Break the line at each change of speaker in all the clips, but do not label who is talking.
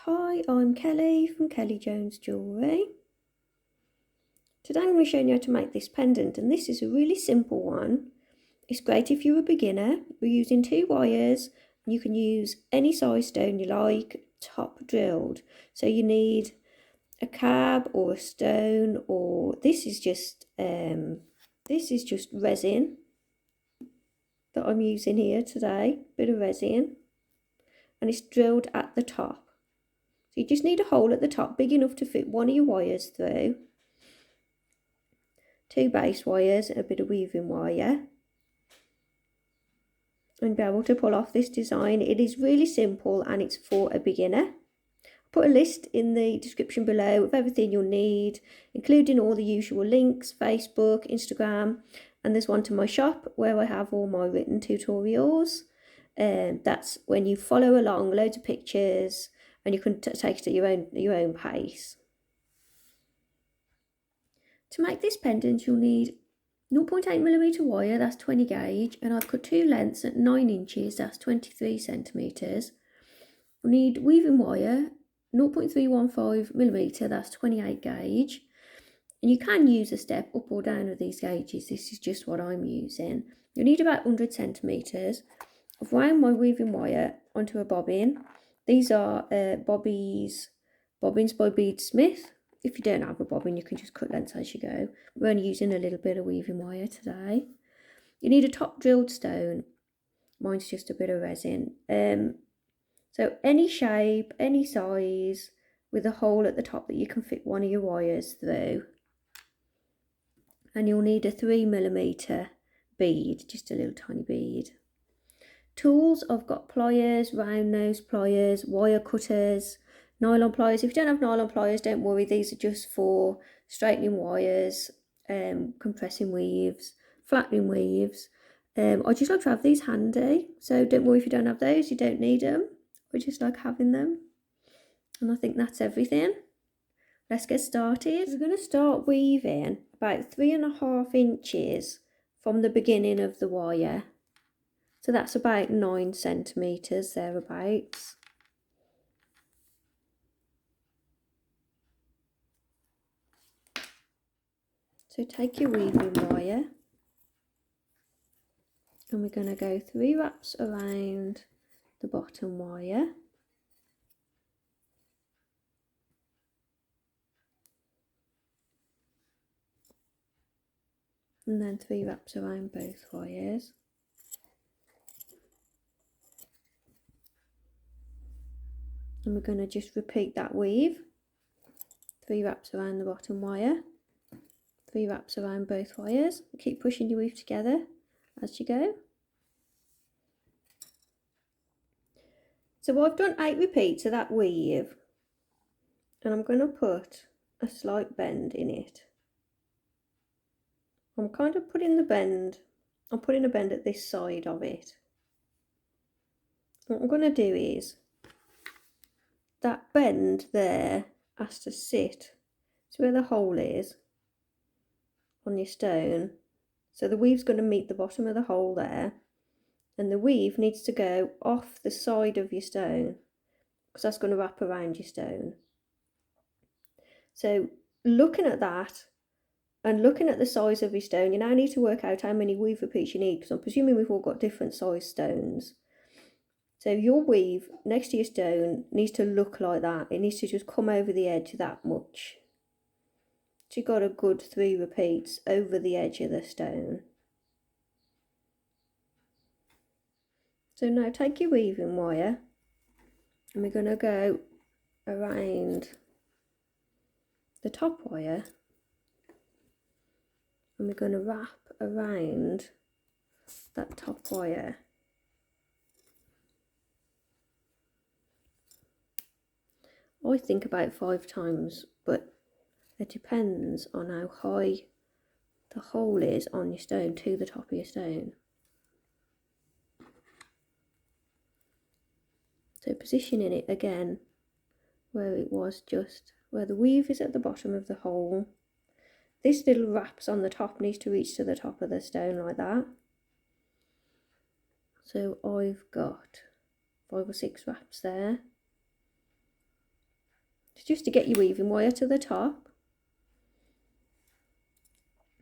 Hi, I'm Kelly from Kelly Jones Jewellery. Today I'm going to show you how to make this pendant, and this is a really simple one. It's great if you're a beginner. We're using 2 wires. You can use any size stone you like, top drilled. So you need a cab or a stone, or this is just resin that I'm using here today. Bit of resin, and it's drilled at the top. So you just need a hole at the top big enough to fit one of your wires through. 2 base wires, a bit of weaving wire, and be able to pull off this design. It is really simple and it's for a beginner. I'll put a list in the description below of everything you'll need, including all the usual links, Facebook, Instagram, and there's one to my shop where I have all my written tutorials. That's when you follow along, loads of pictures, and you can take it at your own pace. To make this pendant, you'll need 0.8mm wire, that's 20 gauge, and I've cut 2 lengths at 9 inches, that's 23 centimetres. We'll need weaving wire, 0.315mm, that's 28 gauge. And you can use a step up or down of these gauges, this is just what I'm using. You'll need about 100 centimetres. I've wound my weaving wire onto a bobbin. These are Bobeeze bobbins by Beadsmith. If you don't have a bobbin, you can just cut lengths as you go. We're only using a little bit of weaving wire today. You need a top drilled stone. Mine's just a bit of resin. So any shape, any size, with a hole at the top that you can fit one of your wires through. And you'll need a 3mm bead, just a little tiny bead. Tools, I've got pliers, round nose pliers, wire cutters, nylon pliers. If you don't have nylon pliers, don't worry, these are just for straightening wires, compressing weaves, flattening weaves. I just like to have these handy, so don't worry if you don't have those, you don't need them. I just like having them. And I think that's everything. Let's get started. We're going to start weaving about 3.5 inches from the beginning of the wire. So that's about 9 centimetres thereabouts. So take your weaving wire and we're going to go 3 wraps around the bottom wire. And then 3 wraps around both wires. And we're going to just repeat that weave. 3 wraps around the bottom wire. 3 wraps around both wires. Keep pushing your weave together as you go. So I've done 8 repeats of that weave, and I'm going to put a slight bend in it. I'm kind of putting the bend, I'm putting a bend at this side of it. What I'm going to do is, that bend there has to sit, so where the hole is on your stone, so the weave's going to meet the bottom of the hole there, and the weave needs to go off the side of your stone, because that's going to wrap around your stone. So looking at that, and looking at the size of your stone, you now need to work out how many weave repeats you need, because I'm presuming we've all got different size stones. So your weave next to your stone needs to look like that. It needs to just come over the edge that much. So you've got a good 3 repeats over the edge of the stone. So now take your weaving wire and we're going to go around the top wire. And we're going to wrap around that top wire. I think about 5 times, but it depends on how high the hole is on your stone to the top of your stone. So positioning it again where it was, just where the weave is at the bottom of the hole. This little wraps on the top needs to reach to the top of the stone like that. So I've got 5 or 6 wraps there. just to get your weaving wire to the top.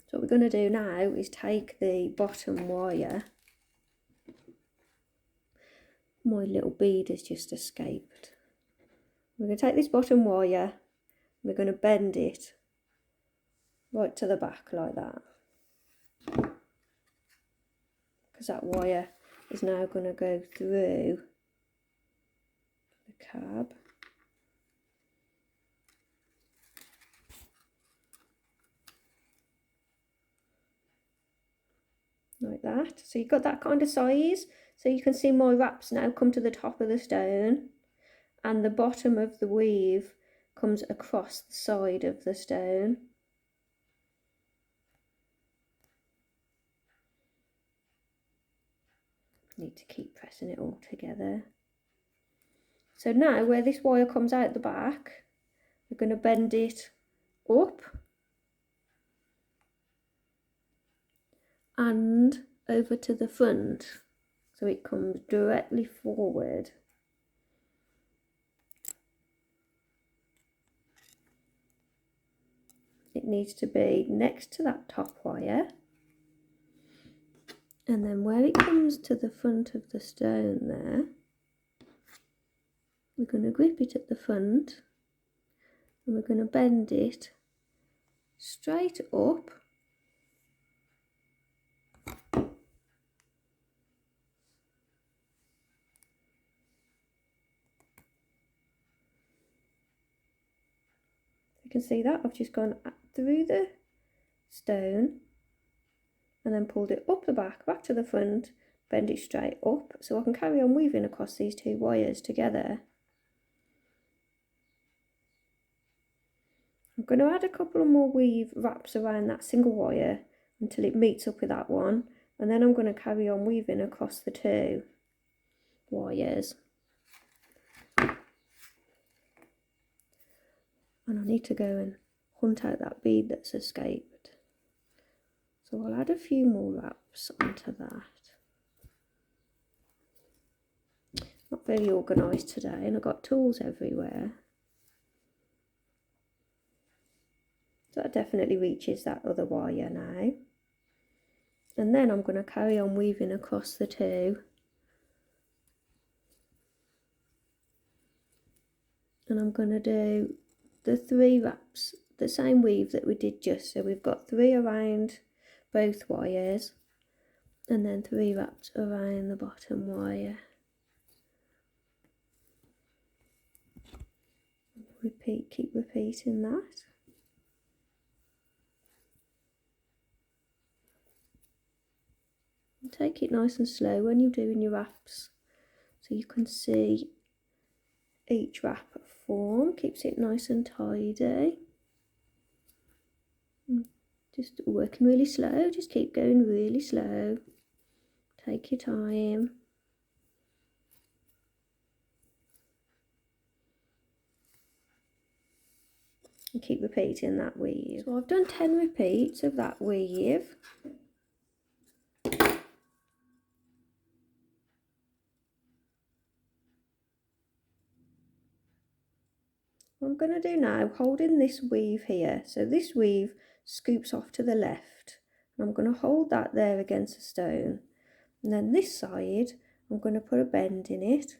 So what we're going to do now is take the bottom wire. My little bead has just escaped. We're going to take this bottom wire, we're going to bend it right to the back like that. Because that wire is now going to go through the cab. Like that. So you've got that kind of size. So you can see my wraps now come to the top of the stone, and the bottom of the weave comes across the side of the stone. Need to keep pressing it all together. So now where this wire comes out the back, we're going to bend it up and over to the front, so it comes directly forward. It needs to be next to that top wire, and then where it comes to the front of the stone there, we're going to grip it at the front and we're going to bend it straight up you can see that I've just gone through the stone and then pulled it up the back to the front, bend it straight up, so I can carry on weaving across these two wires together. I'm going to add a couple of more weave wraps around that single wire until it meets up with that one, and then I'm going to carry on weaving across the two wires. And I need to go and hunt out that bead that's escaped. So I'll add a few more wraps onto that. Not very organised today, and I've got tools everywhere. So that definitely reaches that other wire now. And then I'm going to carry on weaving across the two. And I'm going to do the 3 wraps, the same weave that we did just. So we've got 3 around both wires and then 3 wraps around the bottom wire. Keep repeating that. And take it nice and slow when you're doing your wraps, so you can see each wrap form. Keeps it nice and tidy. Just working really slow, just keep going really slow. Take your time. And keep repeating that weave. So I've done 10 repeats of that weave. What I'm going to do now, holding this weave here, so this weave scoops off to the left, and I'm going to hold that there against the stone, and then this side I'm going to put a bend in it,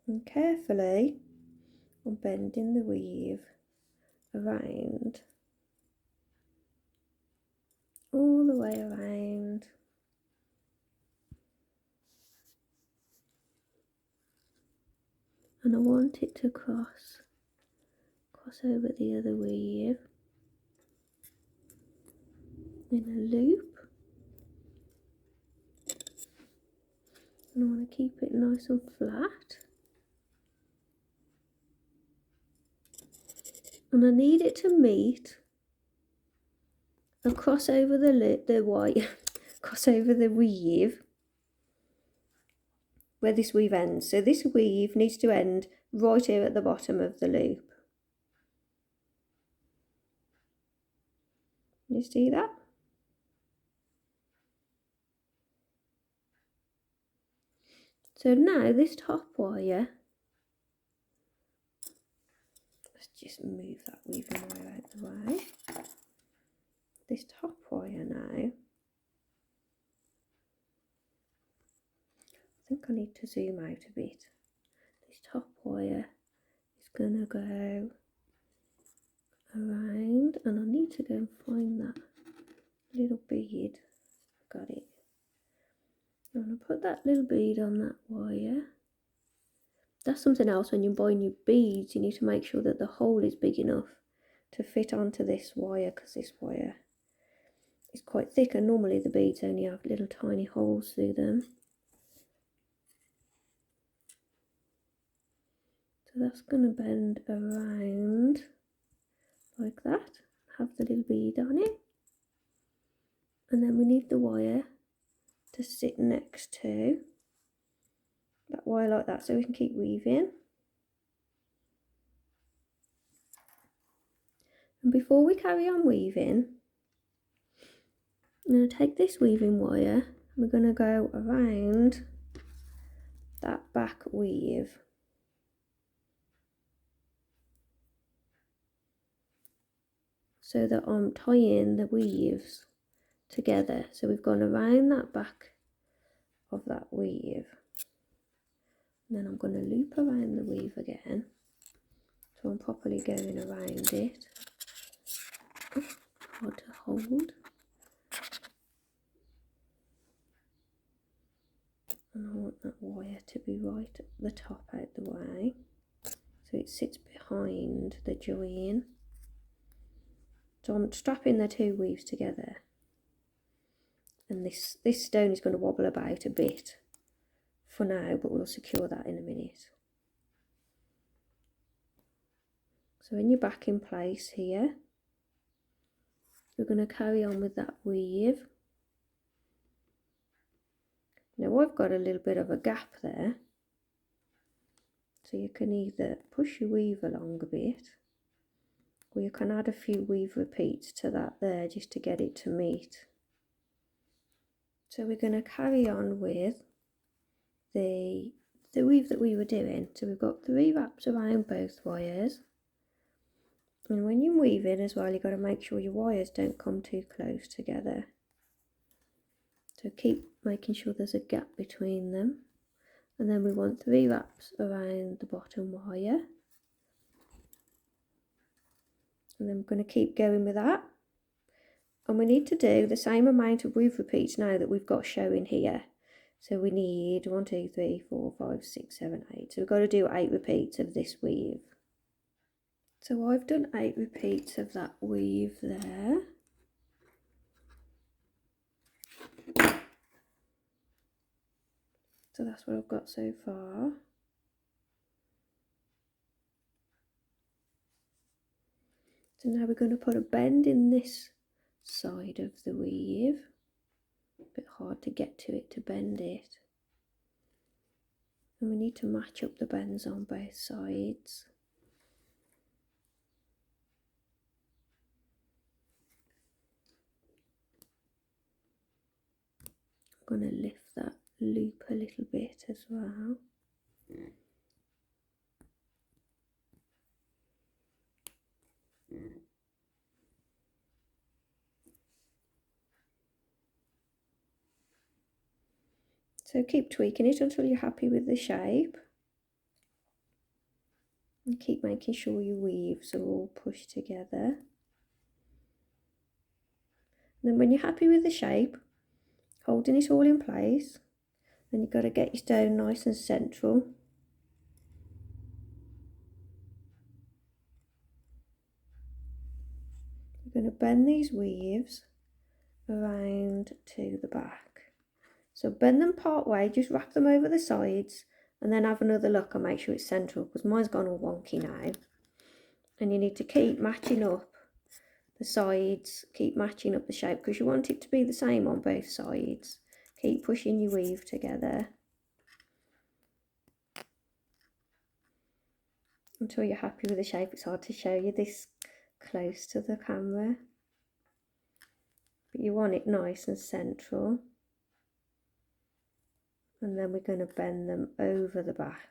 and carefully I'm bending the weave around, all the way around. And I want it to cross over the other weave in a loop. And I want to keep it nice and flat. And I need it to meet and cross over cross over the weave where this weave ends. So this weave needs to end right here at the bottom of the loop. You see that? So now this top wire just move that weaving wire out the way. This top wire now, I think I need to zoom out a bit. This top wire is going to go around, and I need to go and find that little bead. Got it. I'm going to put that little bead on that wire. That's something else when you're buying your beads, you need to make sure that the hole is big enough to fit onto this wire, because this wire is quite thick and normally the beads only have little tiny holes through them. So that's going to bend around like that, have the little bead on it, and then we need the wire to sit next to that wire like that so we can keep weaving. And before we carry on weaving, I'm going to take this weaving wire and we're going to go around that back weave. So that I'm tying the weaves together. So we've gone around that back of that weave. And then I'm going to loop around the weave again. So I'm properly going around it. Oh, hard to hold. And I want that wire to be right at the top out the way. So it sits behind the join. So I'm strapping the two weaves together. And this stone is going to wobble about a bit for now, but we'll secure that in a minute. So when you're back in place here, we're going to carry on with that weave. Now I've got a little bit of a gap there, so you can either push your weave along a bit, or you can add a few weave repeats to that there just to get it to meet. So we're going to carry on with the weave that we were doing. So we've got 3 wraps around both wires, and when you're weaving as well, you've got to make sure your wires don't come too close together. So keep making sure there's a gap between them. And then we want 3 wraps around the bottom wire. And then we're going to keep going with that. And we need to do the same amount of weave repeats now that we've got showing here. So we need 1, 2, 3, 4, 5, 6, 7, 8. So we've got to do 8 repeats of this weave. So I've done 8 repeats of that weave there. So that's what I've got so far. So now we're going to put a bend in this side of the weave. A bit hard to get to it to bend it. And we need to match up the bends on both sides. I'm going to lift that loop a little bit as well. So keep tweaking it until you're happy with the shape. And keep making sure your weaves are all pushed together. And then when you're happy with the shape, holding it all in place, and you've got to get your stone nice and central. You're going to bend these weaves around to the back. So bend them part way, just wrap them over the sides, and then have another look and make sure it's central, because mine's gone all wonky now. And you need to keep matching up the sides, keep matching up the shape, because you want it to be the same on both sides. Keep pushing your weave together until you're happy with the shape. It's hard to show you this close to the camera, but you want it nice and central. And then we're going to bend them over the back.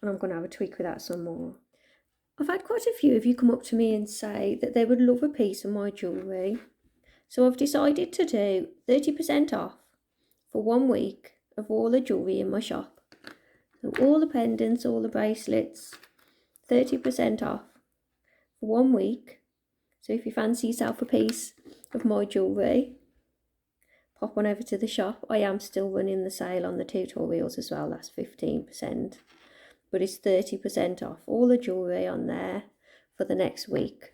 and I'm going to have a tweak with that some more. I've had quite a few of you come up to me and say that they would love a piece of my jewellery. So I've decided to do 30% off for 1 week of all the jewellery in my shop. So all the pendants, all the bracelets, 30% off for 1 week. So if you fancy yourself a piece of my jewellery, pop on over to the shop. I am still running the sale on the tutorials as well, that's 15%. But it's 30% off all the jewellery on there for the next week.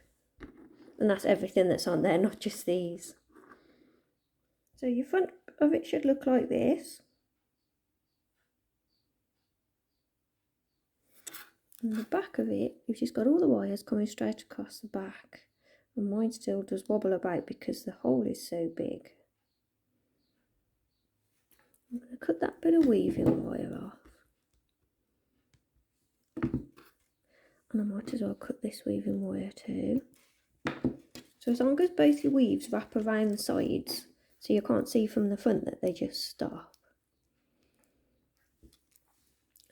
And that's everything that's on there, not just these. So your front of it should look like this. And the back of it, you've just got all the wires coming straight across the back. And mine still does wobble about because the hole is so big. I'm going to cut that bit of weaving wire off. And I might as well cut this weaving wire too. So as long as both your weaves wrap around the sides, so you can't see from the front that they just stop.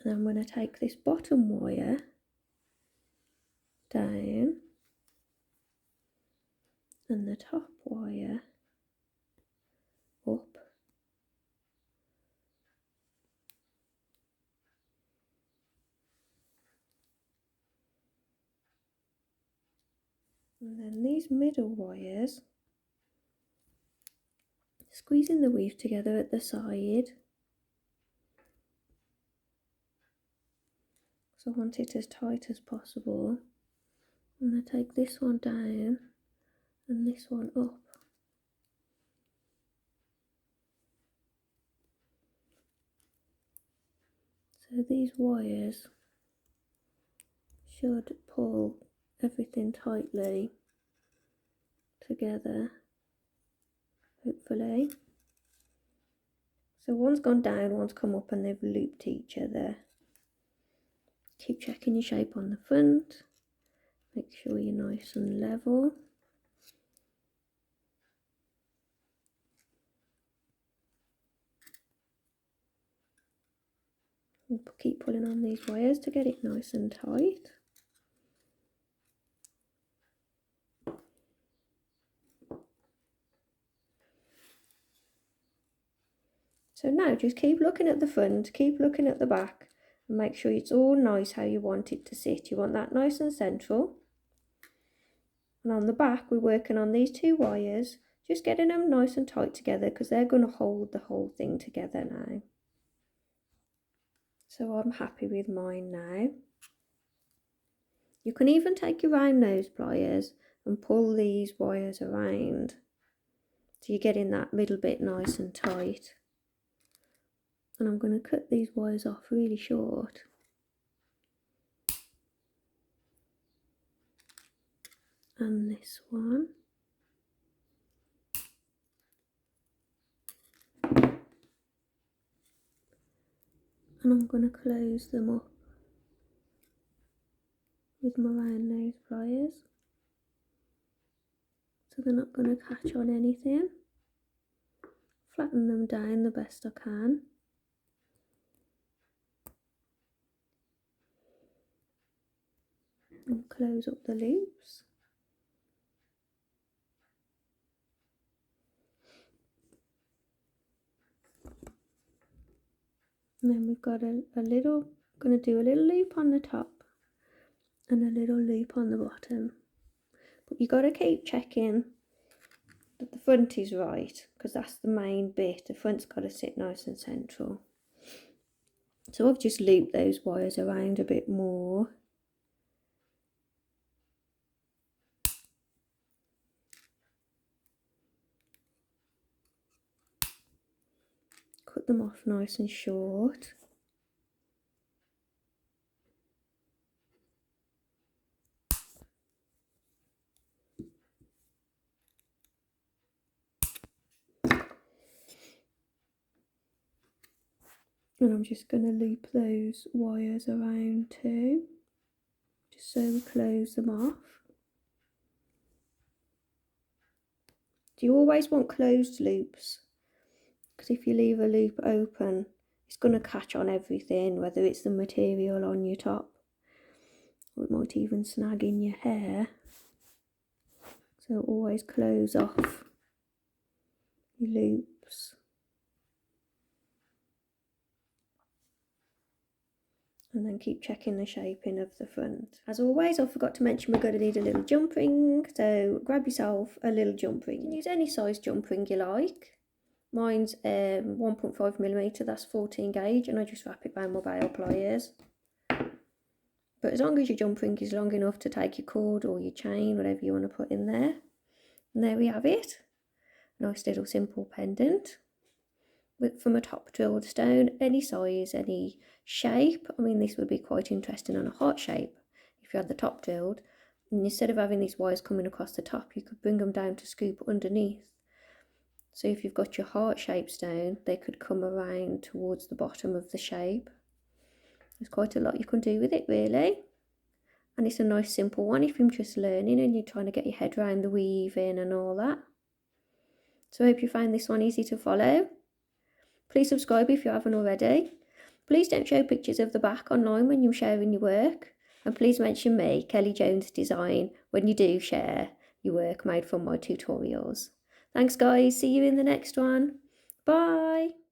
And I'm going to take this bottom wire down and the top wire up. And then these middle wires, squeezing the weave together at the side. So I want it as tight as possible. And I take this one down and this one up. So these wires should pull everything tightly together, hopefully. So one's gone down, one's come up, and they've looped each other. Keep checking your shape on the front. Make sure you're nice and level. And keep pulling on these wires to get it nice and tight. So now just keep looking at the front, keep looking at the back, and make sure it's all nice how you want it to sit. You want that nice and central. And on the back, we're working on these 2 wires, just getting them nice and tight together because they're going to hold the whole thing together now. So I'm happy with mine now. You can even take your round nose pliers and pull these wires around so you're getting that middle bit nice and tight. And I'm going to cut these wires off really short. And this one. And I'm going to close them up with my round nose pliers so they're not going to catch on anything. Flatten them down the best I can. And close up the loops. And then we've got a little, going to do a little loop on the top and a little loop on the bottom. But you've got to keep checking that the front is right because that's the main bit. The front's got to sit nice and central. So I've just looped those wires around a bit more. Cut them off nice and short. And I'm just going to loop those wires around too, just so we close them off. Do you always want closed loops? Because if you leave a loop open, It's going to catch on everything, whether it's the material on your top, or it might even snag in your hair. So always close off your loops. And then keep checking the shaping of the front. As always, I forgot to mention we're going to need a little jump ring, so grab yourself a little jump ring. You can use any size jump ring you like. Mine's 1.5mm, that's 14 gauge, and I just wrap it around my bail pliers. But as long as your jump ring is long enough to take your cord or your chain, whatever you want to put in there. And there we have it. Nice little simple pendant. From a top drilled stone, any size, any shape. I mean, this would be quite interesting on a heart shape if you had the top drilled. And instead of having these wires coming across the top, you could bring them down to scoop underneath. So if you've got your heart shaped stone, they could come around towards the bottom of the shape. There's quite a lot you can do with it, really. And it's a nice simple one if you're just learning and you're trying to get your head around the weaving and all that. So I hope you find this one easy to follow. Please subscribe if you haven't already. Please don't show pictures of the back online when you're sharing your work. And please mention me, Kelly Jones Design, when you do share your work made from my tutorials. Thanks guys, see you in the next one. Bye.